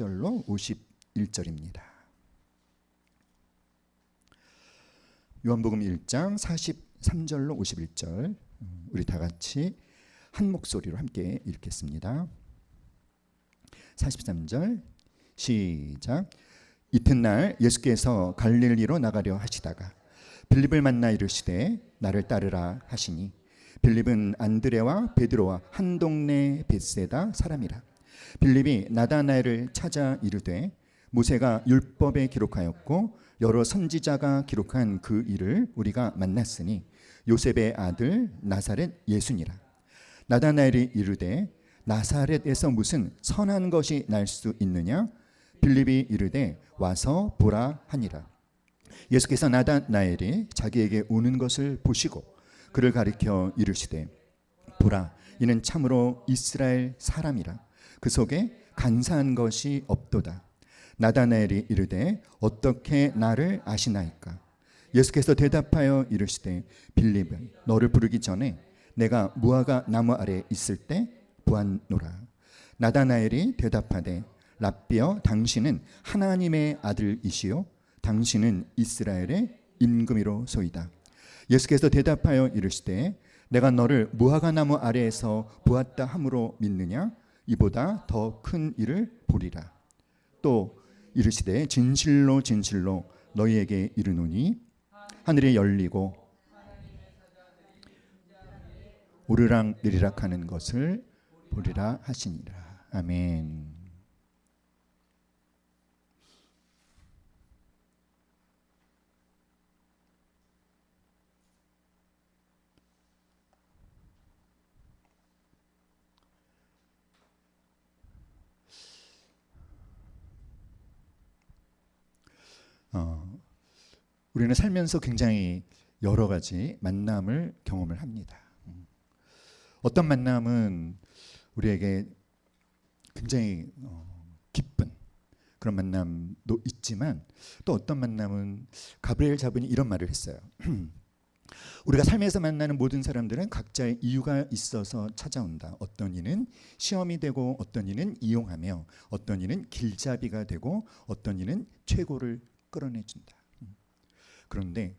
절로 51절입니다. 요한복음 1장 43절로 51절 우리 다 같이 한 목소리로 함께 읽겠습니다. 43절 시작. 이튿날 예수께서 갈릴리로 나가려 하시다가 빌립을 만나 이르시되 나를 따르라 하시니 빌립은 안드레와 베드로와 한 동네 벳세다 사람이라. 빌립이 나다나엘을 찾아 이르되 모세가 율법에 기록하였고 여러 선지자가 기록한 그 일을 우리가 만났으니 요셉의 아들 나사렛 예수니라. 나다나엘이 이르되 나사렛에서 무슨 선한 것이 날 수 있느냐? 빌립이 이르되 와서 보라 하니라. 예수께서 나다나엘이 자기에게 오는 것을 보시고 그를 가리켜 이르시되 보라, 이는 참으로 이스라엘 사람이라. 그 속에 간사한 것이 없도다. 나다나엘이 이르되 어떻게 나를 아시나이까? 예수께서 대답하여 이르시되 빌립은 너를 부르기 전에 내가 무화과 나무 아래 있을 때 보았노라. 나다나엘이 대답하되 랍비여, 당신은 하나님의 아들이시요 당신은 이스라엘의 임금이로소이다. 예수께서 대답하여 이르시되 내가 너를 무화과 나무 아래에서 보았다 함으로 믿느냐? 이보다 더 큰 일을 보리라. 또 이르시되 진실로 진실로 너희에게 이르노니 하늘이 열리고 오르락 내리락 하는 것을 보리라 하시니라. 아멘. 우리는 살면서 굉장히 여러 가지 만남을 경험을 합니다. 어떤 만남은 우리에게 굉장히 기쁜 그런 만남도 있지만 또 어떤 만남은 가브리엘 자분이 이런 말을 했어요. 우리가 삶에서 만나는 모든 사람들은 각자의 이유가 있어서 찾아온다. 어떤 이는 시험이 되고 어떤 이는 이용하며 어떤 이는 길잡이가 되고 어떤 이는 최고를 끌어내준다. 그런데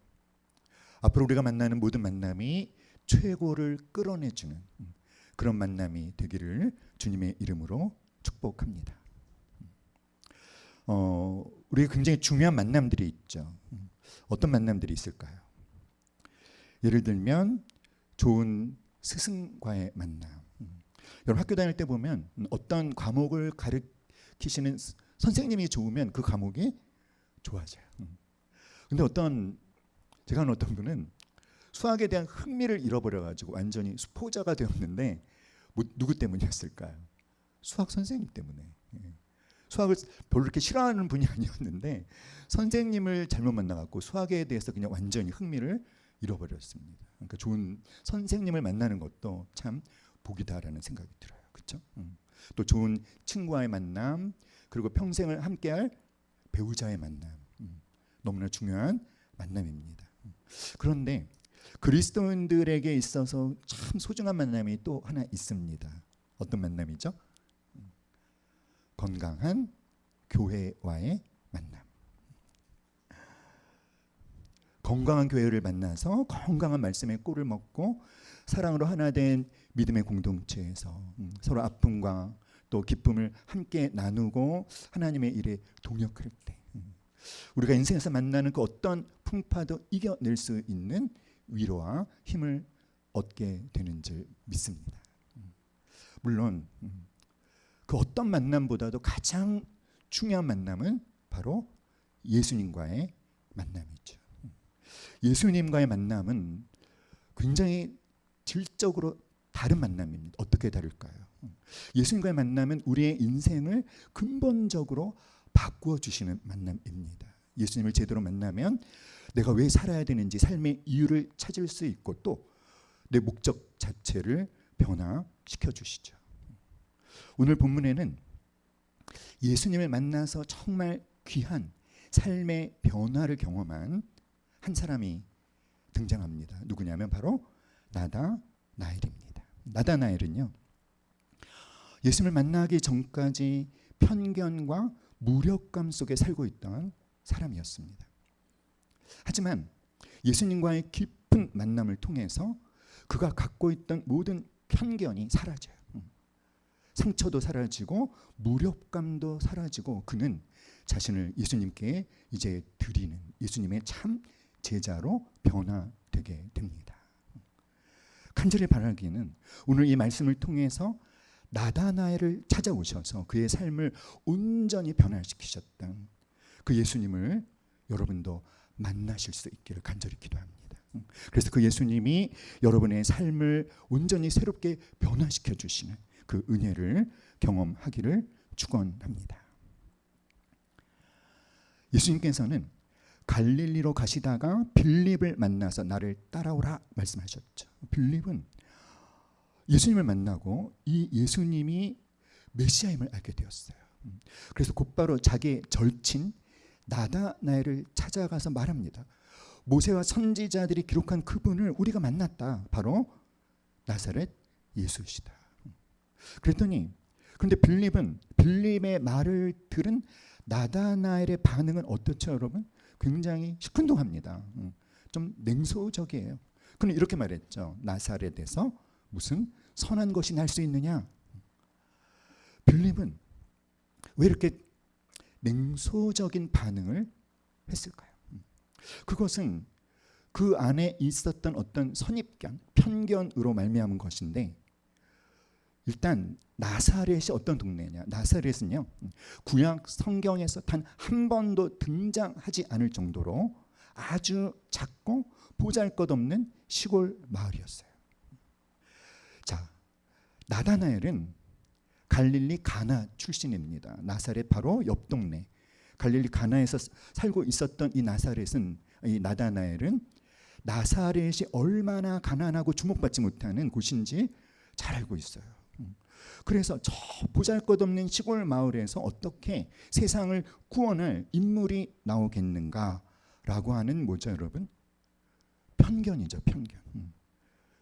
앞으로 우리가 만나는 모든 만남이 최고를 끌어내주는 그런 만남이 되기를 주님의 이름으로 축복합니다. 우리가 굉장히 중요한 만남들이 있죠. 어떤 만남들이 있을까요? 예를 들면 좋은 스승과의 만남. 여러분 학교 다닐 때 보면 어떤 과목을 가르치시는 선생님이 좋으면 그 과목이 좋아져요. 근데 제가 아는 어떤 분은 수학에 대한 흥미를 잃어버려가지고 완전히 수포자가 되었는데 누구 때문이었을까요? 수학 선생님 때문에. 수학을 별로 그렇게 싫어하는 분이 아니었는데 선생님을 잘못 만나갖고 수학에 대해서 그냥 완전히 흥미를 잃어버렸습니다. 그러니까 좋은 선생님을 만나는 것도 참 복이다라는 생각이 들어요. 그렇죠? 또 좋은 친구와의 만남, 그리고 평생을 함께할 배우자의 만남, 너무나 중요한 만남입니다. 그런데 그리스도인들에게 있어서 참 소중한 만남이 또 하나 있습니다. 어떤 만남이죠? 건강한 교회와의 만남. 건강한 교회를 만나서 건강한 말씀의 꿀을 먹고 사랑으로 하나 된 믿음의 공동체에서 서로 아픔과 또 기쁨을 함께 나누고 하나님의 일에 동역할 때 우리가 인생에서 만나는 그 어떤 풍파도 이겨낼 수 있는 위로와 힘을 얻게 되는 줄 믿습니다. 물론 그 어떤 만남보다도 가장 중요한 만남은 바로 예수님과의 만남이죠. 예수님과의 만남은 굉장히 질적으로 다른 만남입니다. 어떻게 다를까요? 예수님과의 만남은 우리의 인생을 근본적으로 바꾸어 주시는 만남입니다. 예수님을 제대로 만나면 내가 왜 살아야 되는지 삶의 이유를 찾을 수 있고 또 내 목적 자체를 변화시켜 주시죠. 오늘 본문에는 예수님을 만나서 정말 귀한 삶의 변화를 경험한 한 사람이 등장합니다. 누구냐면 바로 나다나엘입니다. 나다나엘은요, 예수님을 만나기 전까지 편견과 무력감 속에 살고 있던 사람이었습니다. 하지만 예수님과의 깊은 만남을 통해서 그가 갖고 있던 모든 편견이 사라져요. 상처도 사라지고 무력감도 사라지고 그는 자신을 예수님께 이제 드리는 예수님의 참 제자로 변화되게 됩니다. 간절히 바라기는 오늘 이 말씀을 통해서 나다나엘을 찾아오셔서 그의 삶을 온전히 변화시키셨던 그 예수님을 여러분도 만나실 수 있기를 간절히 기도합니다. 그래서 그 예수님이 여러분의 삶을 온전히 새롭게 변화시켜 주시는 그 은혜를 경험하기를 축원합니다. 예수님께서는 갈릴리로 가시다가 빌립을 만나서 나를 따라오라 말씀하셨죠. 빌립은 예수님을 만나고 이 예수님이 메시아임을 알게 되었어요. 그래서 곧바로 자기의 절친 나다나엘을 찾아가서 말합니다. 모세와 선지자들이 기록한 그분을 우리가 만났다. 바로 나사렛 예수시다. 그랬더니 그런데 빌립의 말을 들은 나다나엘의 반응은 어떻죠, 여러분? 굉장히 시큰둥합니다. 좀 냉소적이에요. 그는 이렇게 말했죠. 나사렛에서 무슨 선한 것이 날 수 있느냐? 빌립은 왜 이렇게 냉소적인 반응을 했을까요? 그것은 그 안에 있었던 어떤 선입견, 편견으로 말미암은 것인데 일단 나사렛이 어떤 동네냐? 나사렛은요. 구약 성경에서 단 한 번도 등장하지 않을 정도로 아주 작고 보잘것없는 시골 마을이었어요. 자, 나다나엘은 갈릴리 가나 출신입니다. 나사렛 바로 옆 동네. 갈릴리 가나에서 살고 있었던 이 나다나엘은 나사렛이 얼마나 가난하고 주목받지 못하는 곳인지 잘 알고 있어요. 그래서 저 보잘것없는 시골 마을에서 어떻게 세상을 구원할 인물이 나오겠는가라고 하는 뭐죠, 여러분? 편견이죠, 편견.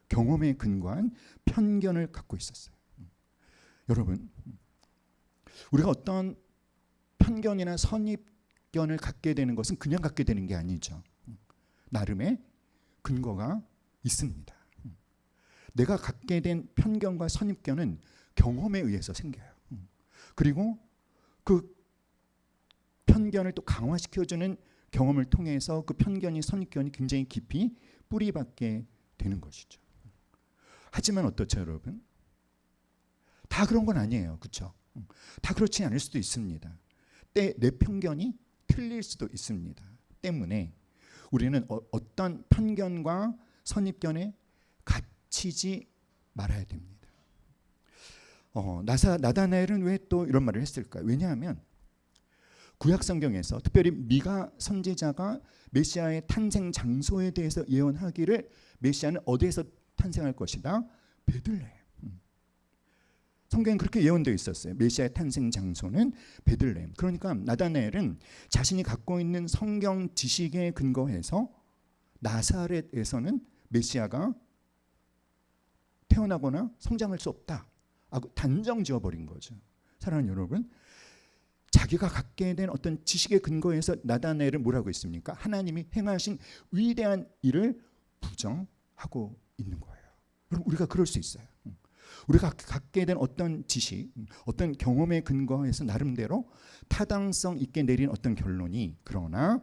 경험에 근거한 편견을 갖고 있었어요. 여러분, 우리가 어떤 편견이나 선입견을 갖게 되는 것은 그냥 갖게 되는 게 아니죠. 나름의 근거가 있습니다. 내가 갖게 된 편견과 선입견은 경험에 의해서 생겨요. 그리고 그 편견을 또 강화시켜주는 경험을 통해서 그 편견이 선입견이 굉장히 깊이 뿌리박게 되는 것이죠. 하지만 어떻죠, 여러분? 다 그런 건 아니에요. 그렇죠? 다 그렇지 않을 수도 있습니다. 내 편견이 틀릴 수도 있습니다. 때문에 우리는 어떤 편견과 선입견에 갇히지 말아야 됩니다. 나다나엘은 왜 또 이런 말을 했을까요? 왜냐하면 구약 성경에서 특별히 미가 선지자가 메시아의 탄생 장소에 대해서 예언하기를 메시아는 어디에서 탄생할 것이다? 베들레헴. 성경에 그렇게 예언되어 있었어요. 메시아의 탄생 장소는 베들레헴. 그러니까 나다나엘은 자신이 갖고 있는 성경 지식에 근거해서 나사렛에서는 메시아가 태어나거나 성장할 수 없다. 단정 지어버린 거죠. 사랑하는 여러분, 자기가 갖게 된 어떤 지식에 근거해서 나다나엘은 뭐라고 했습니까? 하나님이 행하신 위대한 일을 부정하고 있는 거예요. 여러분, 우리가 그럴 수 있어요. 우리가 갖게 된 어떤 지식, 어떤 경험에 근거해서 나름대로 타당성 있게 내린 어떤 결론이 그러나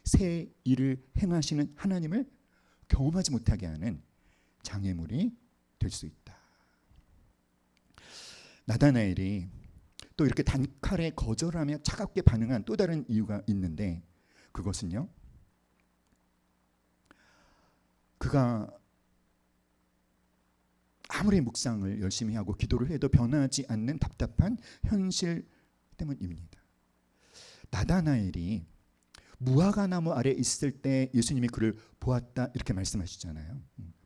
새 일을 행하시는 하나님을 경험하지 못하게 하는 장애물이 될 수 있다. 나다나엘이 또 이렇게 단칼에 거절하며 차갑게 반응한 또 다른 이유가 있는데 그것은요. 그가 아무리 묵상을 열심히 하고 기도를 해도 변하지 않는 답답한 현실 때문입니다. 나다나엘이 무화과 나무 아래 있을 때 예수님이 그를 보았다 이렇게 말씀하시잖아요.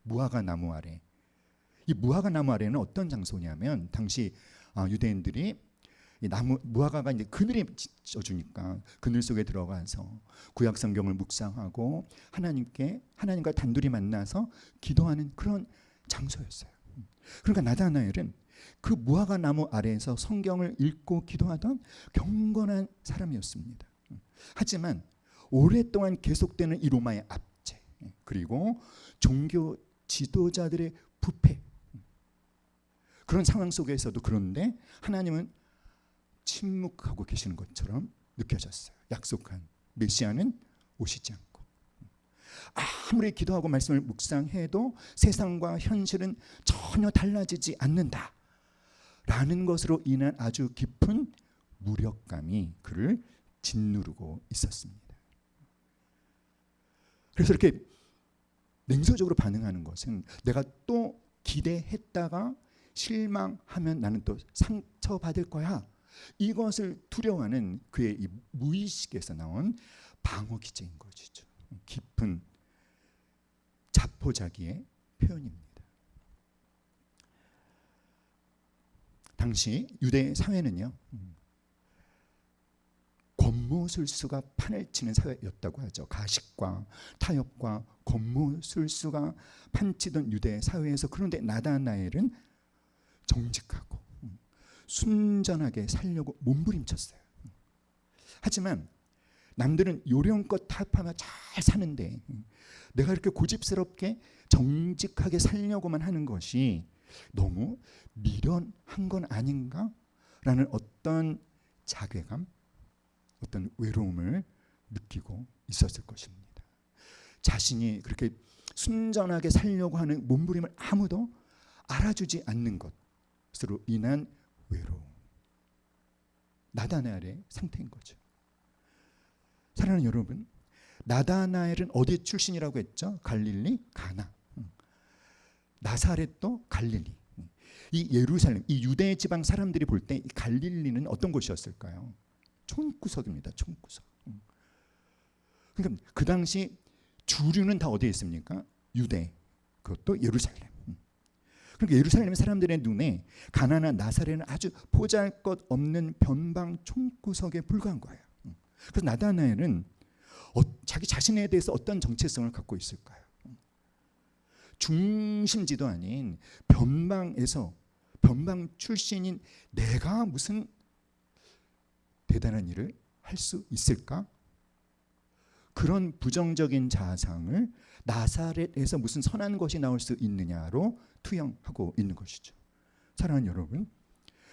무화과 나무 아래. 이 무화과 나무 아래는 어떤 장소냐면 당시 유대인들이 이 무화과가 이제 그늘이 젖으니까 그늘 속에 들어가서 구약 성경을 묵상하고 하나님과 단둘이 만나서 기도하는 그런 장소였어요. 그러니까 나다나엘은 그 무화과 나무 아래에서 성경을 읽고 기도하던 경건한 사람이었습니다. 하지만 오랫동안 계속되는 이 로마의 압제, 그리고 종교 지도자들의 부패, 그런 상황 속에서도 그런데 하나님은 침묵하고 계시는 것처럼 느껴졌어요. 약속한 메시아는 오시지 않고, 아무리 기도하고 말씀을 묵상해도 세상과 현실은 전혀 달라지지 않는다 라는 것으로 인한 아주 깊은 무력감이 그를 짓누르고 있었습니다. 그래서 이렇게 냉소적으로 반응하는 것은 내가 또 기대했다가 실망하면 나는 또 상처받을 거야, 이것을 두려워하는 그의 이 무의식에서 나온 방어 기제인 것이죠. 깊은 자포자기의 표현입니다. 당시 유대 사회는요, 권모술수가 판을 치는 사회였다고 하죠. 가식과 타협과 권모술수가 판치던 유대 사회에서, 그런데 나다나엘은 정직하고 순전하게 살려고 몸부림쳤어요. 하지만 남들은 요령껏 타협하며 잘 사는데 내가 이렇게 고집스럽게 정직하게 살려고만 하는 것이 너무 미련한 건 아닌가라는 어떤 자괴감, 어떤 외로움을 느끼고 있었을 것입니다. 자신이 그렇게 순전하게 살려고 하는 몸부림을 아무도 알아주지 않는 것으로 인한 외로움, 나다나엘의 상태인 거죠. 사랑하는 여러분, 나다나엘은 어디 출신이라고 했죠? 갈릴리, 가나. 나사렛도 갈릴리. 이 예루살렘, 이 유대 지방 사람들이 볼 때 갈릴리는 어떤 곳이었을까요? 촌구석입니다. 촌구석. 그러니까 그 당시 주류는 다 어디에 있습니까? 유대, 그것도 예루살렘. 그러니까 예루살렘 사람들의 눈에 가나나 나사렛은 아주 보잘것없는 변방 촌구석에 불과한 거예요. 그래서 나다나엘은 자기 자신에 대해서 어떤 정체성을 갖고 있을까요? 중심지도 아닌 변방에서, 변방 출신인 내가 무슨 대단한 일을 할 수 있을까? 그런 부정적인 자상을 나사렛에서 무슨 선한 것이 나올 수 있느냐로 투영하고 있는 것이죠. 사랑하는 여러분,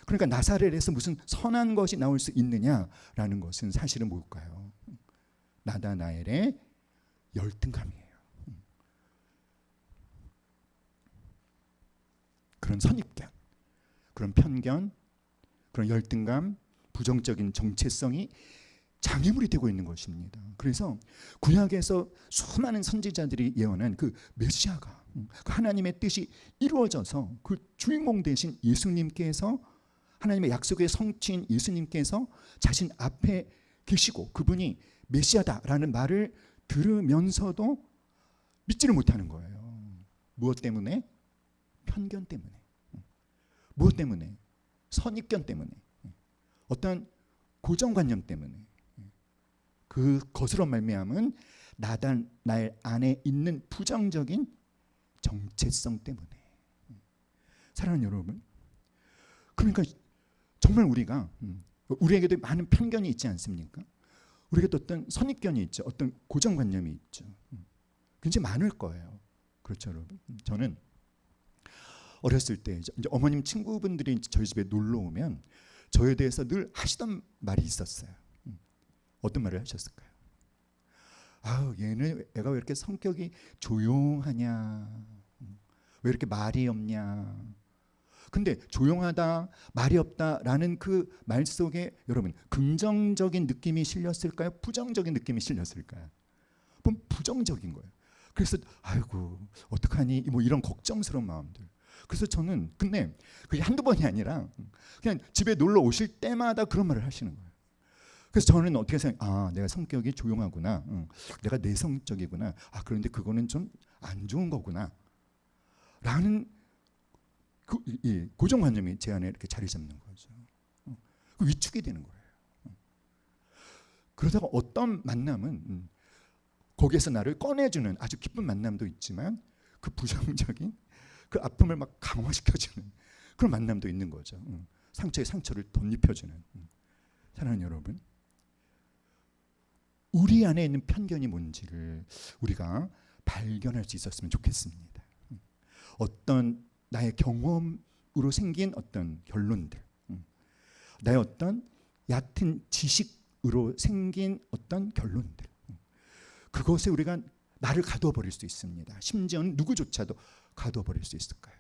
그러니까 나사렛에서 무슨 선한 것이 나올 수 있느냐라는 것은 사실은 뭘까요? 나다나엘의 열등감이에요. 그런 선입견, 그런 편견, 그런 열등감, 부정적인 정체성이 장애물이 되고 있는 것입니다. 그래서 구약에서 수많은 선지자들이 예언한 그 메시아가, 그 하나님의 뜻이 이루어져서 그 주인공 되신 예수님께서, 하나님의 약속의 성취인 예수님께서 자신 앞에 계시고 그분이 메시아다라는 말을 들으면서도 믿지를 못하는 거예요. 무엇 때문에? 편견 때문에. 무엇 때문에? 선입견 때문에. 어떤 고정관념 때문에. 그것으로 말미암은 나다나엘 안에 있는 부정적인 정체성 때문에. 사랑하는 여러분, 그러니까 정말 우리에게도 많은 편견이 있지 않습니까? 우리에게도 어떤 선입견이 있죠. 어떤 고정관념이 있죠. 굉장히 많을 거예요. 그렇죠, 여러분? 저는 어렸을 때 이제 어머님 친구분들이 저희 집에 놀러 오면 저에 대해서 늘 하시던 말이 있었어요. 어떤 말을 하셨을까요? 아우, 얘는 애가 왜 이렇게 성격이 조용하냐, 왜 이렇게 말이 없냐. 근데 조용하다, 말이 없다라는 그 말 속에 여러분 긍정적인 느낌이 실렸을까요? 부정적인 느낌이 실렸을까요? 부정적인 거예요. 그래서 아이고 어떡하니, 뭐 이런 걱정스러운 마음들. 그래서 저는 근데 그게 한두 번이 아니라 그냥 집에 놀러 오실 때마다 그런 말을 하시는 거예요. 그래서 저는 어떻게 생각? 내가 성격이 조용하구나. 내가 내성적이구나. 그런데 그거는 좀 안 좋은 거구나. 라는 고정관념이 제 안에 이렇게 자리 잡는 거죠. 그 위축이 되는 거예요. 그러다가 어떤 만남은 거기에서 나를 꺼내주는 아주 기쁜 만남도 있지만 그 부정적인 그 아픔을 막 강화시켜주는 그런 만남도 있는 거죠. 상처에 상처를 덧입혀주는. 사랑하는 여러분, 우리 안에 있는 편견이 뭔지를 우리가 발견할 수 있었으면 좋겠습니다. 어떤 나의 경험으로 생긴 어떤 결론들, 나의 어떤 얕은 지식으로 생긴 어떤 결론들, 그것에 우리가 나를 가두어 버릴 수 있습니다. 심지어는 누구조차도 가두어 버릴 수 있을까요?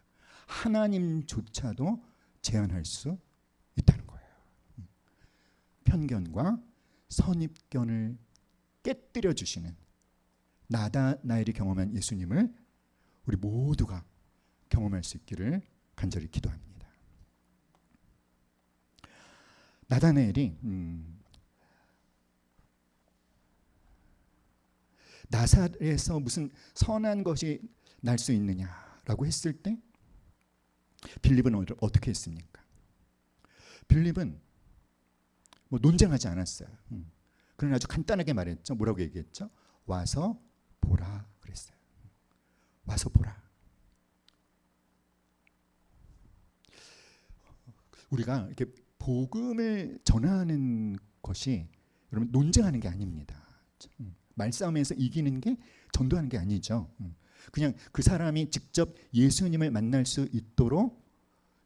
하나님조차도 제한할 수 있다는 거예요. 편견과 선입견을 깨뜨려 주시는 나다나엘이 경험한 예수님을 우리 모두가 경험할 수 있기를 간절히 기도합니다. 나다나엘이 나사렛에서 무슨 선한 것이 날 수 있느냐라고 했을 때 빌립은 어떻게 했습니까? 빌립은 뭐 논쟁하지 않았어요. 그러나 아주 간단하게 말했죠. 뭐라고 얘기했죠? 와서 보라 그랬어요. 와서 보라. 우리가 이렇게 복음을 전하는 것이 여러분 논쟁하는 게 아닙니다. 말싸움에서 이기는 게 전도하는 게 아니죠. 그냥 그 사람이 직접 예수님을 만날 수 있도록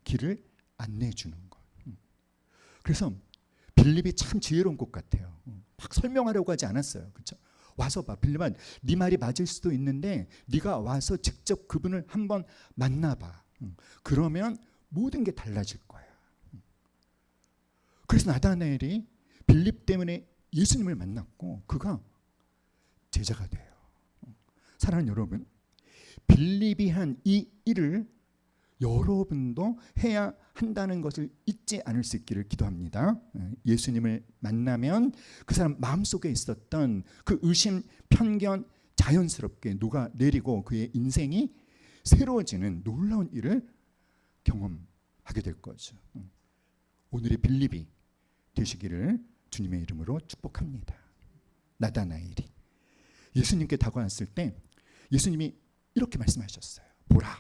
길을 안내해 주는 것. 그래서 빌립이 참 지혜로운 것 같아요. 막 설명하려고 하지 않았어요. 그렇죠? 와서 봐. 빌립아, 네 말이 맞을 수도 있는데 네가 와서 직접 그분을 한번 만나봐. 그러면 모든 게 달라질 거야. 그래서 나다나엘이 빌립 때문에 예수님을 만났고 그가 제자가 돼요. 사랑하는 여러분, 빌립이 한 이 일을 여러분도 해야 한다는 것을 잊지 않을 수 있기를 기도합니다. 예수님을 만나면 그 사람 마음속에 있었던 그 의심, 편견 자연스럽게 녹아내리고 그의 인생이 새로워지는 놀라운 일을 경험하게 될 거죠. 오늘의 빌립이 되시기를 주님의 이름으로 축복합니다. 나다나엘이 예수님께 다가왔을 때 예수님이 이렇게 말씀하셨어요. 보라,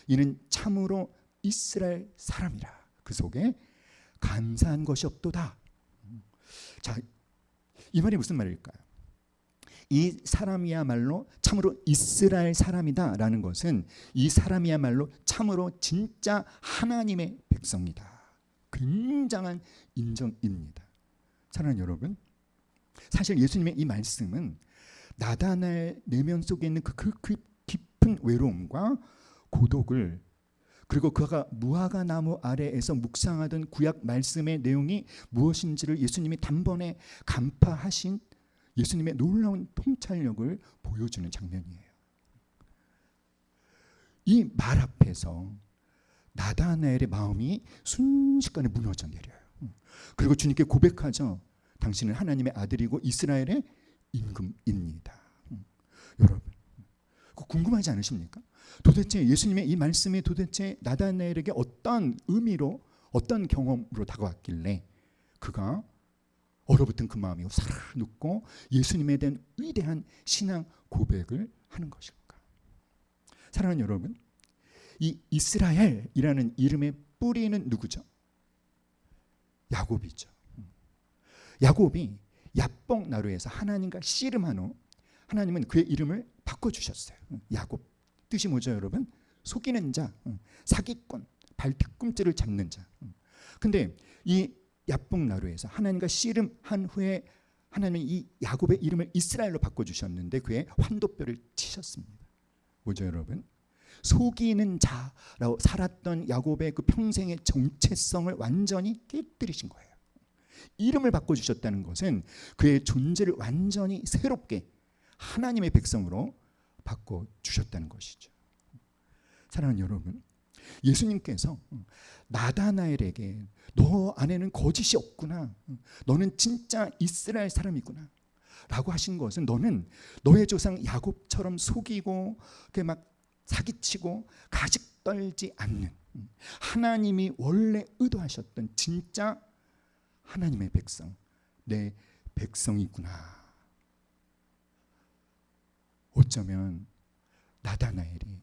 이는 참으로 이스라엘 사람이라. 그 속에 감사한 것이 없도다. 자, 이 말이 무슨 말일까요? 이 사람이야말로 참으로 이스라엘 사람이다라는 것은 이 사람이야말로 참으로 진짜 하나님의 백성이다. 굉장한 인정입니다. 사랑하는 여러분, 사실 예수님의 이 말씀은 나다나엘 내면 속에 있는 그 깊은 외로움과 고독을, 그리고 그가 무화과 나무 아래에서 묵상하던 구약 말씀의 내용이 무엇인지를 예수님이 단번에 간파하신 예수님의 놀라운 통찰력을 보여주는 장면이에요. 이 말 앞에서 나다나엘의 마음이 순식간에 무너져 내려요. 그리고 주님께 고백하죠. 당신은 하나님의 아들이고 이스라엘의 임금입니다. 여러분, 궁금하지 않으십니까? 도대체 예수님의 이 말씀이 도대체 나다나엘에게 어떤 의미로, 어떤 경험으로 다가왔길래 그가 얼어붙은 그 마음이 사르르 눕고 예수님에 대한 위대한 신앙 고백을 하는 것일까? 사랑하는 여러분, 이 이스라엘이라는 이름의 뿌리는 누구죠? 야곱이죠. 야곱이 야복 나루에서 하나님과 씨름한 후 하나님은 그의 이름을 바꿔주셨어요. 야곱, 뜻이 뭐죠 여러분? 속이는 자, 사기꾼, 발뒤꿈치를 잡는 자. 근데 이 야복 나루에서 하나님과 씨름한 후에 하나님은 이 야곱의 이름을 이스라엘로 바꿔주셨는데 그의 환도뼈를 치셨습니다. 뭐죠 여러분? 속이는 자라고 살았던 야곱의 그 평생의 정체성을 완전히 깨뜨리신 거예요. 이름을 바꿔주셨다는 것은 그의 존재를 완전히 새롭게 하나님의 백성으로 바꿔주셨다는 것이죠. 사랑하는 여러분, 예수님께서 나다나엘에게 너 안에는 거짓이 없구나, 너는 진짜 이스라엘 사람이구나 라고 하신 것은 너는 너의 조상 야곱처럼 속이고 막 사기치고 가식 떨지 않는 하나님이 원래 의도하셨던 진짜 하나님의 백성, 내 백성이구나. 어쩌면 나다나엘이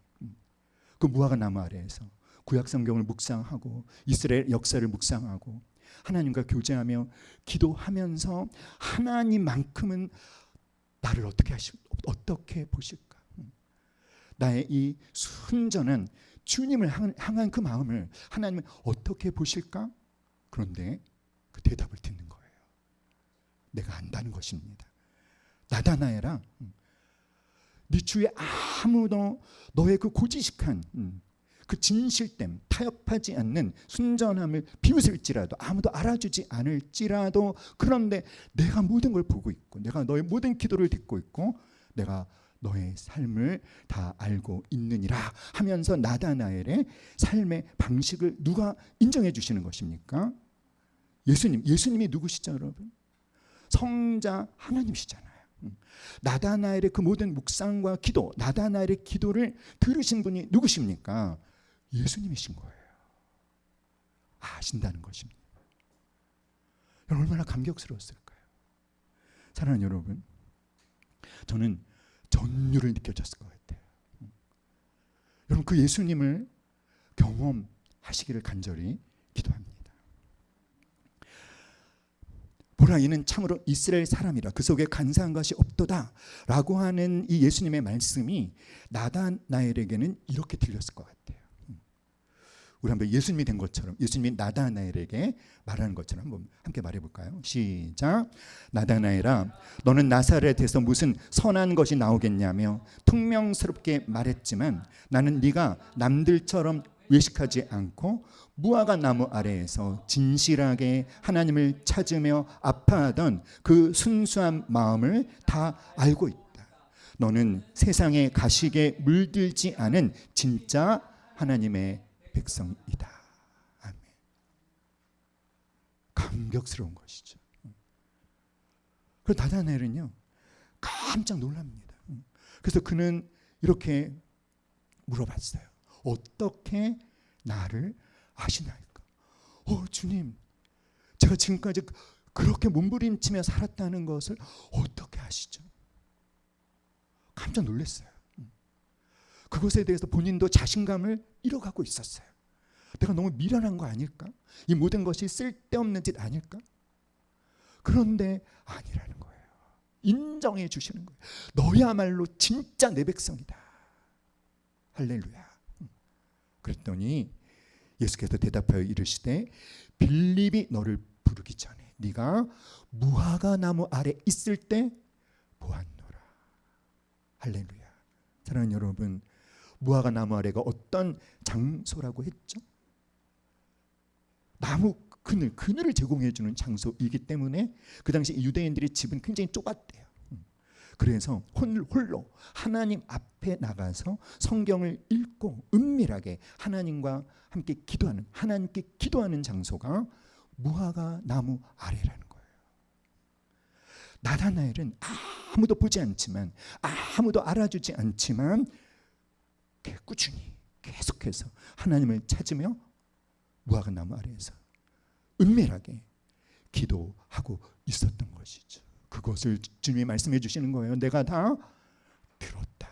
그 무화과 나무 아래에서 구약 성경을 묵상하고 이스라엘 역사를 묵상하고 하나님과 교제하며 기도하면서 하나님만큼은 나를 어떻게 보실까? 나의 이 순전한 주님을 향한 그 마음을 하나님은 어떻게 보실까? 그런데 그 대답을 듣는 거예요. 내가 안다는 것입니다. 나다나엘아, 네 주위에 아무도 너의 그 고지식한 그 진실됨, 타협하지 않는 순전함을 비웃을지라도, 아무도 알아주지 않을지라도, 그런데 내가 모든 걸 보고 있고 내가 너의 모든 기도를 듣고 있고 내가 너의 삶을 다 알고 있느니라 하면서 나다나엘의 삶의 방식을 누가 인정해 주시는 것입니까? 예수님이 누구시죠, 여러분? 성자 하나님이시잖아요. 나다나엘의 그 모든 묵상과 기도, 나다나엘의 기도를 들으신 분이 누구십니까? 예수님이신 거예요. 아신다는 것입니다. 얼마나 감격스러웠을까요? 사랑하는 여러분, 저는 전율을 느껴졌을 것 같아요. 여러분, 그 예수님을 경험하시기를 간절히 기도합니다. 보라, 이는 참으로 이스라엘 사람이라 그 속에 간사한 것이 없도다 라고 하는 이 예수님의 말씀이 나다나엘에게는 이렇게 들렸을 것 같아요. 우리 한번 예수님이 된 것처럼, 예수님이 나다나엘에게 말하는 것처럼 한번 함께 말해볼까요? 시작. 나다나엘아, 너는 나사렛에서 무슨 선한 것이 나오겠냐며 퉁명스럽게 말했지만 나는 네가 남들처럼 외식하지 않고 무화과 나무 아래에서 진실하게 하나님을 찾으며 아파하던 그 순수한 마음을 다 알고 있다. 너는 세상의 가식에 물들지 않은 진짜 하나님의 백성이다. 아멘. 감격스러운 것이죠. 그 나다나엘은요, 깜짝 놀랍니다. 그래서 그는 이렇게 물어봤어요. 어떻게 나를 아시나이까? 주님, 제가 지금까지 그렇게 몸부림치며 살았다는 것을 어떻게 아시죠? 깜짝 놀랐어요. 그것에 대해서 본인도 자신감을 잃어가고 있었어요. 내가 너무 미련한 거 아닐까? 이 모든 것이 쓸데없는 짓 아닐까? 그런데 아니라는 거예요. 인정해 주시는 거예요. 너야말로 진짜 내 백성이다. 할렐루야. 그랬더니 예수께서 대답하여 이르시되 빌립이 너를 부르기 전에 네가 무화과 나무 아래 있을 때 보았노라. 할렐루야. 사랑하는 여러분, 무화과 나무 아래가 어떤 장소라고 했죠? 나무 그늘을 제공해 주는 장소이기 때문에 그 당시 유대인들의 집은 굉장히 좁았대요. 그래서 홀로 하나님 앞에 나가서 성경을 읽고 은밀하게 하나님과 함께 기도하는, 하나님께 기도하는 장소가 무화과 나무 아래라는 거예요. 나다나엘은 아무도 보지 않지만, 아무도 알아주지 않지만 꾸준히 계속해서 하나님을 찾으며 무화과 나무 아래에서 은밀하게 기도하고 있었던 것이죠. 그것을 주님이 말씀해 주시는 거예요. 내가 다 들었다.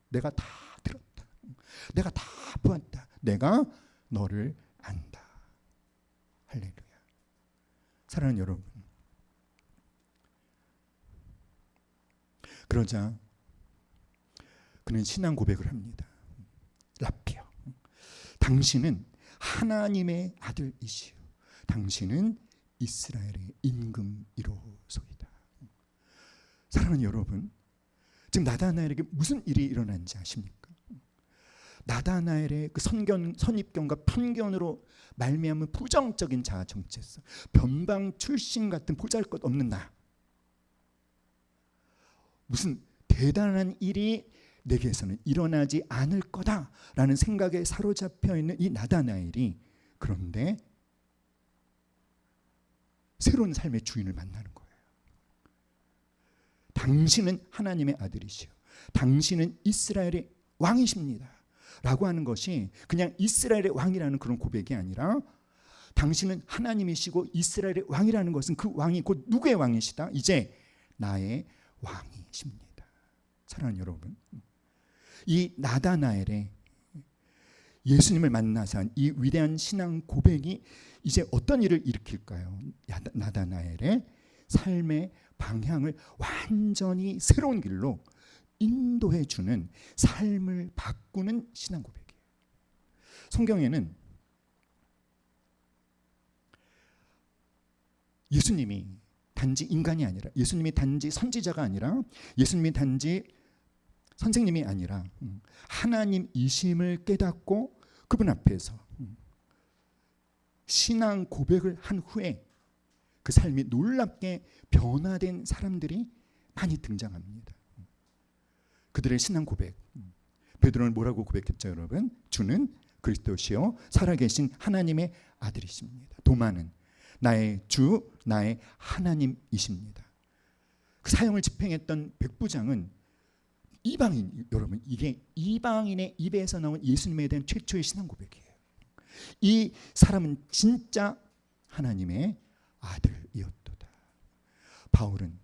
내가 다 들었다. 내가 다 보았다. 내가 너를 안다. 할렐루야. 사랑하는 여러분, 그러자 그는 신앙 고백을 합니다. 라피어, 당신은 하나님의 아들이시오. 당신은 이스라엘의 임금이로소이다. 사랑하는 여러분, 지금 나다나엘에게 무슨 일이 일어난지 아십니까? 나다나엘의 그 선입견과 편견으로 말미암은 부정적인 자아 정체성, 변방 출신 같은 보잘것없는 나, 무슨 대단한 일이 내게서는 일어나지 않을 거다라는 생각에 사로잡혀 있는 이 나다나엘이, 그런데 새로운 삶의 주인을 만나는 거예요. 당신은 하나님의 아들이시오. 당신은 이스라엘의 왕이십니다. 라고 하는 것이 그냥 이스라엘의 왕이라는 그런 고백이 아니라, 당신은 하나님이시고 이스라엘의 왕이라는 것은 그 왕이 곧 누구의 왕이시다? 이제 나의 왕이십니다. 사랑하는 여러분, 이 나다나엘의 예수님을 만나서 한 이 위대한 신앙 고백이 이제 어떤 일을 일으킬까요? 나다나엘의 삶의 방향을 완전히 새로운 길로 인도해 주는, 삶을 바꾸는 신앙 고백이에요. 성경에는 예수님이 단지 인간이 아니라, 예수님이 단지 선지자가 아니라, 예수님이 단지 선생님이 아니라 하나님이심을 깨닫고 그분 앞에서 신앙 고백을 한 후에 그 삶이 놀랍게 변화된 사람들이 많이 등장합니다. 그들의 신앙 고백, 베드로는 뭐라고 고백했죠, 여러분? 주는 그리스도시요 살아계신 하나님의 아들이십니다. 도마는 나의 주, 나의 하나님이십니다. 그 사형을 집행했던 백부장은 이방인, 여러분, 이게 이방인의 입에서 나온 예수님에 대한 최초의 신앙 고백이에요. 이 사람은 진짜 하나님의 아들이었도다. 바울은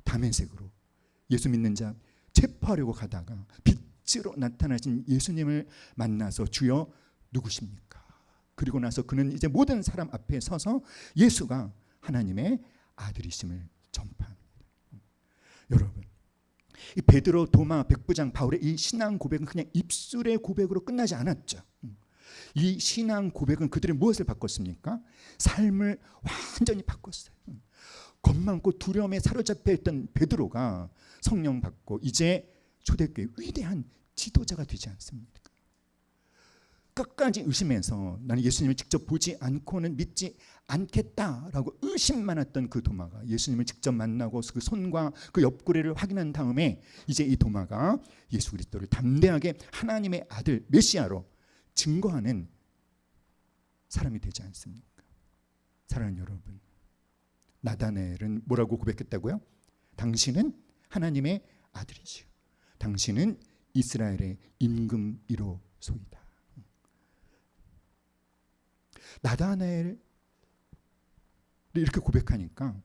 다메섹으로 예수 믿는 자 체포하려고 가다가 빛으로 나타나신 예수님을 만나서 주여 누구십니까? 그리고 나서 그는 이제 모든 사람 앞에 서서 예수가 하나님의 아들이심을 전파합니다. 여러분, 이 베드로, 도마, 백부장, 바울의 이 신앙 고백은 그냥 입술의 고백으로 끝나지 않았죠. 이 신앙 고백은 그들이 무엇을 바꿨습니까? 삶을 완전히 바꿨어요. 겁 많고 두려움에 사로잡혀 있던 베드로가 성령 받고 이제 초대교회 위대한 지도자가 되지 않습니까? 끝까지 의심해서 나는 예수님을 직접 보지 않고는 믿지 않겠다라고 의심 많았던 그 도마가 예수님을 직접 만나고 그 손과 그 옆구리를 확인한 다음에 이제 이 도마가 예수 그리스도를 담대하게 하나님의 아들 메시아로 증거하는 사람이 되지 않습니까? 사랑하는 여러분, 나다나엘은 뭐라고 고백했다고요? 당신은 하나님의 아들이시오. 당신은 이스라엘의 임금 1호소이다. 나다나엘을 이렇게 고백하니까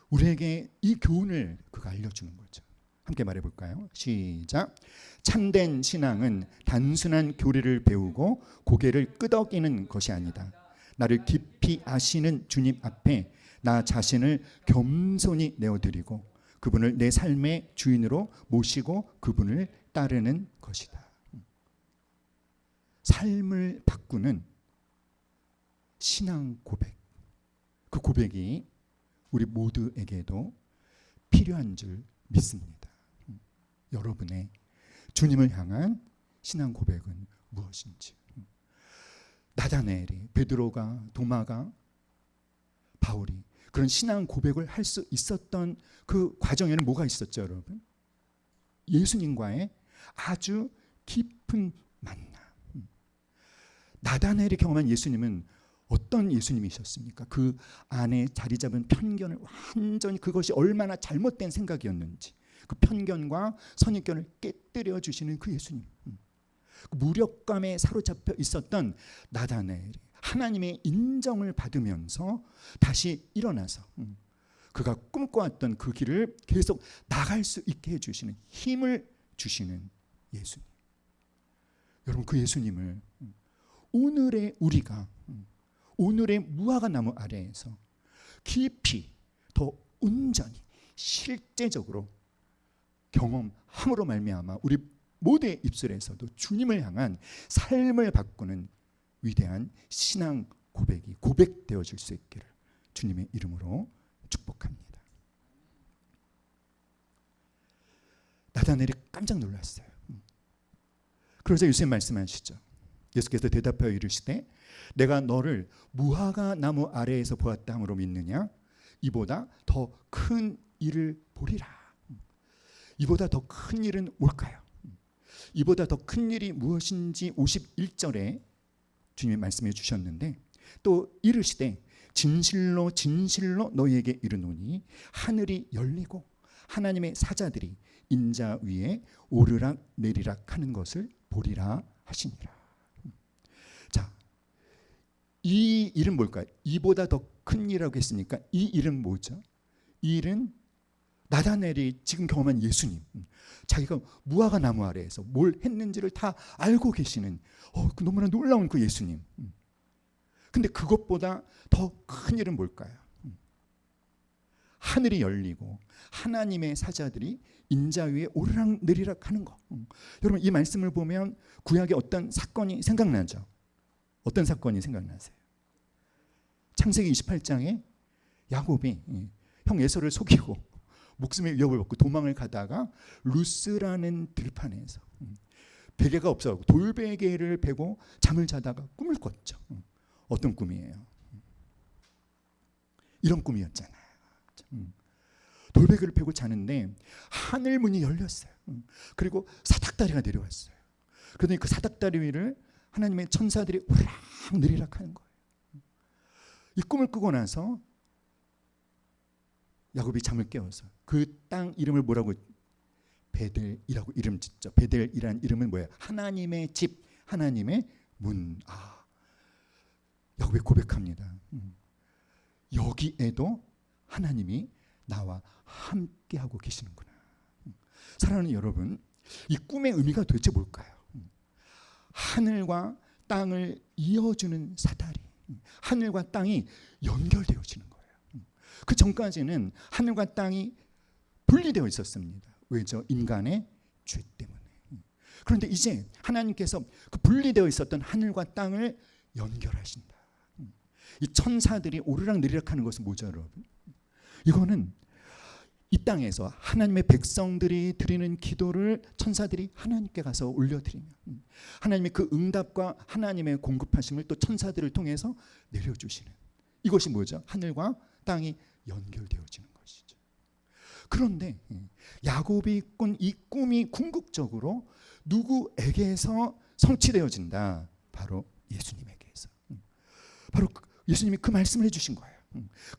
우리에게 이 교훈을 그가 알려주는 거죠. 함께 말해볼까요? 시작. 참된 신앙은 단순한 교리를 배우고 고개를 끄덕이는 것이 아니다. 나를 깊이 아시는 주님 앞에 나 자신을 겸손히 내어드리고 그분을 내 삶의 주인으로 모시고 그분을 따르는 것이다. 삶을 바꾸는 신앙 고백, 그 고백이 우리 모두에게도 필요한 줄 믿습니다. 여러분의 주님을 향한 신앙 고백은 무엇인지. 나다나엘이, 베드로가, 도마가, 바울이 그런 신앙 고백을 할 수 있었던 그 과정에는 뭐가 있었죠, 여러분? 예수님과의 아주 깊은 만남. 나다나엘이 경험한 예수님은 어떤 예수님이셨습니까? 그 안에 자리 잡은 편견을 완전히, 그것이 얼마나 잘못된 생각이었는지 그 편견과 선입견을 깨뜨려 주시는 그 예수님. 그 무력감에 사로잡혀 있었던 나다나엘이 하나님의 인정을 받으면서 다시 일어나서 그가 꿈꿔왔던 그 길을 계속 나갈 수 있게 해주시는, 힘을 주시는 예수님. 여러분, 그 예수님을 오늘의 우리가 오늘의 무화과 나무 아래에서 깊이 더 온전히 실제적으로 경험함으로 말미암아 우리 모두의 입술에서도 주님을 향한 삶을 바꾸는 위대한 신앙 고백이 고백되어질 수 있기를 주님의 이름으로 축복합니다. 나다나엘이 깜짝 놀랐어요. 그러자 예수님 말씀하시죠. 예수께서 대답하여 이르시되 내가 너를 무화과 나무 아래에서 보았다 함으로 믿느냐? 이보다 더 큰 일을 보리라. 이보다 더 큰 일은 뭘까요? 이보다 더 큰 일이 무엇인지 51절에 주님이 말씀해 주셨는데, 또 이르시되 진실로 진실로 너희에게 이르노니 하늘이 열리고 하나님의 사자들이 인자 위에 오르락 내리락 하는 것을 보리라 하시니라. 자, 이 일은 뭘까요? 이보다 더 큰 일이라고 했으니까 이 일은 뭐죠? 이 일은 나다나엘이 지금 경험한 예수님, 자기가 무화과 나무 아래에서 뭘 했는지를 다 알고 계시는 그 너무나 놀라운 그 예수님. 근데 그것보다 더 큰 일은 뭘까요? 하늘이 열리고 하나님의 사자들이 인자 위에 오르락내리락 하는 거. 여러분, 이 말씀을 보면 구약의 어떤 사건이 생각나죠? 어떤 사건이 생각나세요? 창세기 28장에 야곱이 형 에서를 속이고 목숨의 위협을 받고 도망을 가다가 루스라는 들판에서 베개가 없어서 돌베개를 베고 잠을 자다가 꿈을 꿨죠. 어떤 꿈이에요? 이런 꿈이었잖아요. 돌베개를 베고 자는데 하늘 문이 열렸어요. 그리고 사닥다리가 내려왔어요. 그러더니 그 사닥다리 위를 하나님의 천사들이 오르락내리락 하는 거예요. 이 꿈을 꾸고 나서 야곱이 잠을 깨워서 그 땅 이름을 뭐라고? 베델이라고 이름 짓죠. 베델이란 이름은 뭐예요? 하나님의 집, 하나님의 문. 야곱이 고백합니다. 여기에도 하나님이 나와 함께하고 계시는구나. 사랑하는 여러분, 이 꿈의 의미가 도대체 뭘까요? 하늘과 땅을 이어주는 사다리, 하늘과 땅이 연결되어지는 거예요. 그 전까지는 하늘과 땅이 분리되어 있었습니다. 왜죠? 인간의 죄 때문에. 그런데 이제 하나님께서 그 분리되어 있었던 하늘과 땅을 연결하신다. 이 천사들이 오르락내리락 하는 것은 뭐죠, 여러분? 이거는 이 땅에서 하나님의 백성들이 드리는 기도를 천사들이 하나님께 가서 올려드리면 하나님의 그 응답과 하나님의 공급하심을 또 천사들을 통해서 내려주시는, 이것이 뭐죠? 하늘과 땅이 연결되어지는 것이죠. 그런데 야곱이 꾼 이 꿈이 궁극적으로 누구에게서 성취되어진다? 바로 예수님에게서. 바로 예수님이 그 말씀을 해주신 거예요.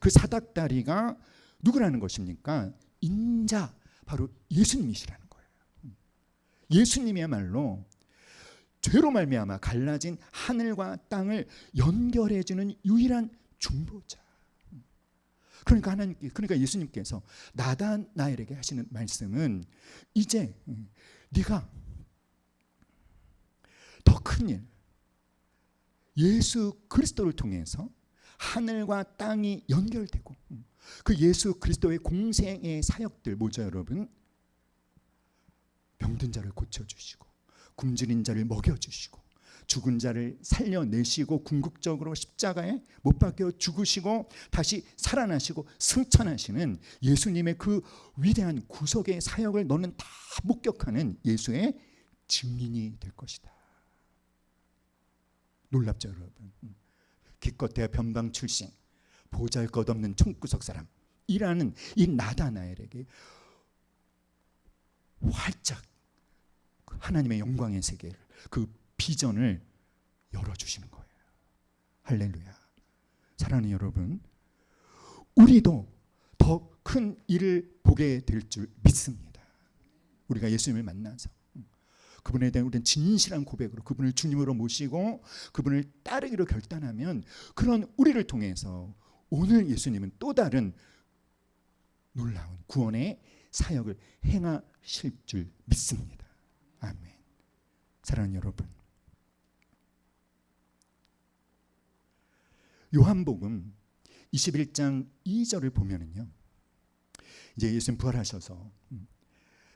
그 사닥다리가 누구라는 것입니까? 인자, 바로 예수님이시라는 거예요. 예수님이야말로 죄로 말미암아 갈라진 하늘과 땅을 연결해주는 유일한 중보자. 그러니까 예수님께서 나다나엘에게 하시는 말씀은, 이제 네가 더 큰 일, 예수 그리스도를 통해서 하늘과 땅이 연결되고 그 예수 그리스도의 공생의 사역들 뭐죠, 여러분? 병든 자를 고쳐주시고 굶주린 자를 먹여주시고 죽은 자를 살려내시고 궁극적으로 십자가에 못 박혀 죽으시고 다시 살아나시고 승천하시는 예수님의 그 위대한 구속의 사역을 너는 다 목격하는 예수의 증인이 될 것이다. 놀랍죠, 여러분? 기껏해야 변방 출신, 보잘것없는 총구석 사람이라는 이 나다나엘에게 활짝 하나님의 영광의 세계를, 그 비전을 열어주시는 거예요. 할렐루야. 사랑하는 여러분, 우리도 더 큰 일을 보게 될 줄 믿습니다. 우리가 예수님을 만나서 그분에 대한 우리는 진실한 고백으로 그분을 주님으로 모시고 그분을 따르기로 결단하면, 그런 우리를 통해서 오늘 예수님은 또 다른 놀라운 구원의 사역을 행하실 줄 믿습니다. 아멘. 사랑하는 여러분, 요한복음 21장 2절을 보면은요, 이제 예수님 부활하셔서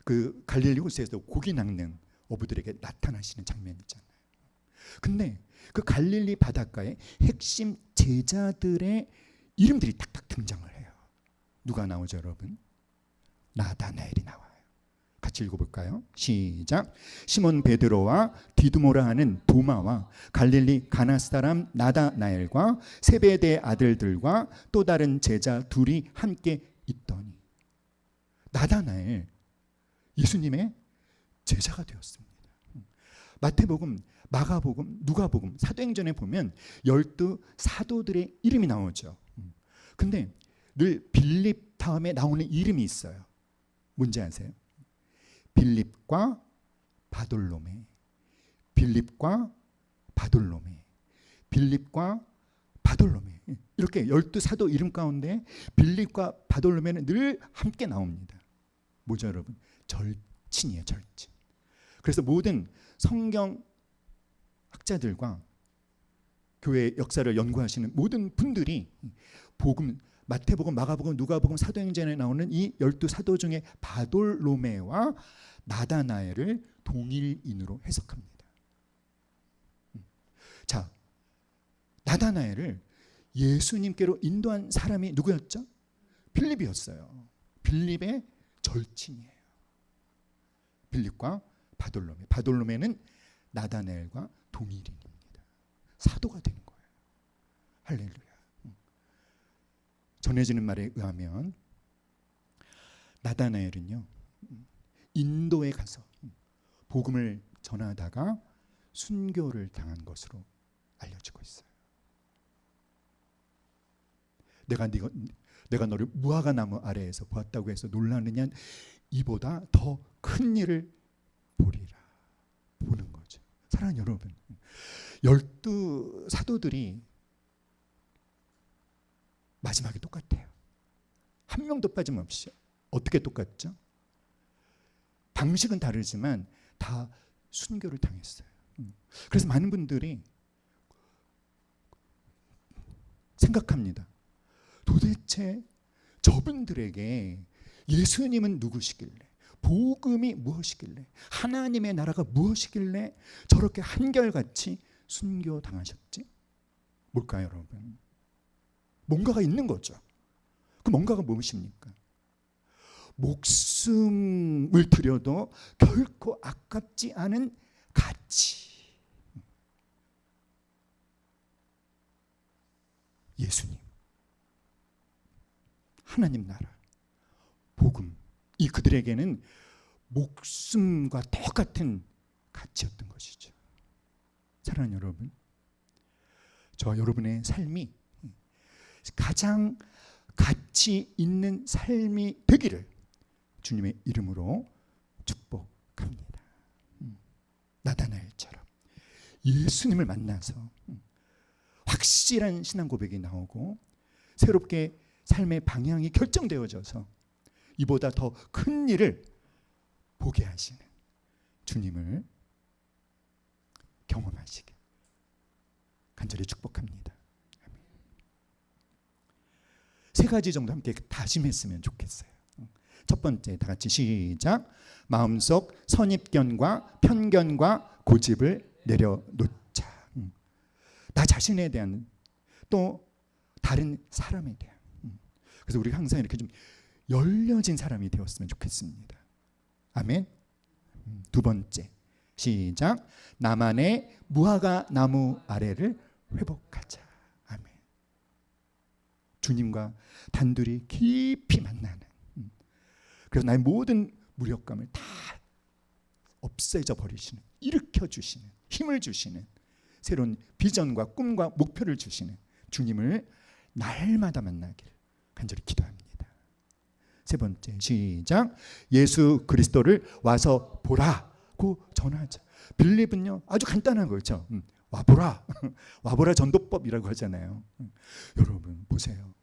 그 갈릴리 호수에서 고기 낚는 어부들에게 나타나시는 장면이 있잖아요. 근데 그 갈릴리 바닷가에 핵심 제자들의 이름들이 탁탁 등장을 해요. 누가 나오죠, 여러분? 나다나엘이 나와요. 같이 읽어볼까요? 시작. 시몬 베드로와 디두모라 하는 도마와 갈릴리 가나 사람 나다나엘과 세베대의 아들들과 또 다른 제자 둘이 함께 있더니. 나다나엘, 예수님의 제자가 되었습니다. 마태복음, 마가복음, 누가복음, 사도행전에 보면 12 사도들의 이름이 나오죠. 근데 늘 빌립 다음에 나오는 이름이 있어요. 뭔지 아세요? 빌립과 바돌로메, 빌립과 바돌로메, 빌립과 바돌로메, 이렇게 12 사도 이름 가운데 빌립과 바돌로메는 늘 함께 나옵니다. 뭐죠 여러분? 절친이에요, 절친. 그래서 모든 성경 학자들과 교회 역사를 연구하시는 모든 분들이 복음, 마태복음, 마가복음, 누가복음, 사도행전에 나오는 이 12사도 중에 바돌로메와 나다나엘을 동일인으로 해석합니다. 자, 나다나엘을 예수님께로 인도한 사람이 누구였죠? 빌립이었어요. 빌립의 절친이에요. 빌립과 바돌로메. 바돌로메는 나다나엘과 동일인입니다. 사도가 된 거예요. 할렐루야. 전해지는 말에 의하면 나다나엘은요, 인도에 가서 복음을 전하다가 순교를 당한 것으로 알려지고 있어요. 내가 너를 무화과 나무 아래에서 보았다고 해서 놀라느냐? 이보다 더 큰 일을 보리라. 보는 거죠. 사랑하는 여러분, 12사도들이 마지막에 똑같아요. 한 명도 빠짐없이. 어떻게 똑같죠? 방식은 다르지만 다 순교를 당했어요. 그래서 많은 분들이 생각합니다. 도대체 저분들에게 예수님은 누구시길래, 복음이 무엇이길래, 하나님의 나라가 무엇이길래 저렇게 한결같이 순교당하셨지? 뭘까요, 여러분? 뭔가가 있는 거죠. 그 뭔가가 무엇입니까? 목숨을 들여도 결코 아깝지 않은 가치. 예수님, 하나님 나라, 복음, 이 그들에게는 목숨과 똑같은 가치였던 것이죠. 사랑하는 여러분, 저와 여러분의 삶이 가장 가치 있는 삶이 되기를 주님의 이름으로 축복합니다. 나다나엘처럼 예수님을 만나서 확실한 신앙 고백이 나오고 새롭게 삶의 방향이 결정되어져서 이보다 더 큰 일을 보게 하시는 주님을 경험하시게 간절히 축복합니다. 세 가지 정도 함께 다짐했으면 좋겠어요. 첫 번째, 다 같이 시작. 마음속 선입견과 편견과 고집을 내려놓자. 나 자신에 대한, 또 다른 사람에 대한. 그래서 우리가 항상 이렇게 좀 열려진 사람이 되었으면 좋겠습니다. 아멘. 두 번째, 시작. 나만의 무화과 나무 아래를 회복하자. 아멘. 주님과 단둘이 깊이 만나는, 그래서 나의 모든 무력감을 다 없애져 버리시는, 일으켜 주시는, 힘을 주시는, 새로운 비전과 꿈과 목표를 주시는 주님을 날마다 만나길 간절히 기도합니다. 세 번째, 시작. 예수 그리스도를 와서 보라고 전하자. 빌립은요 아주 간단한 거죠. 와보라. 와보라 전도법이라고 하잖아요. 여러분 보세요.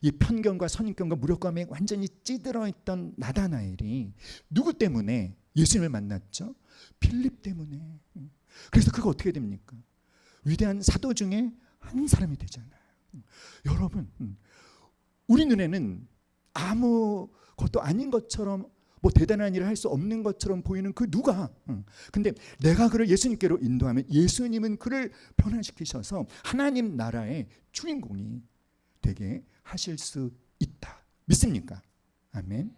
이 편견과 선입견과 무력감에 완전히 찌들어 있던 나다나엘이 누구 때문에 예수님을 만났죠? 빌립 때문에. 그래서 그가 어떻게 됩니까? 위대한 사도 중에 한 사람이 되잖아요. 여러분, 우리 눈에는 아무것도 아닌 것처럼, 뭐 대단한 일을 할 수 없는 것처럼 보이는 그 누가, 근데 내가 그를 예수님께로 인도하면 예수님은 그를 변화시키셔서 하나님 나라의 주인공이 되게 하실 수 있다. 믿습니까? 아멘.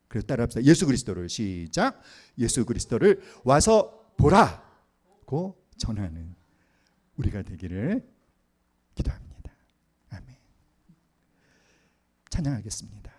그래서 따라합시다. 예수 그리스도를, 시작. 예수 그리스도를 와서 보라고 전하는 우리가 되기를 기도합니다. 아멘. 찬양하겠습니다.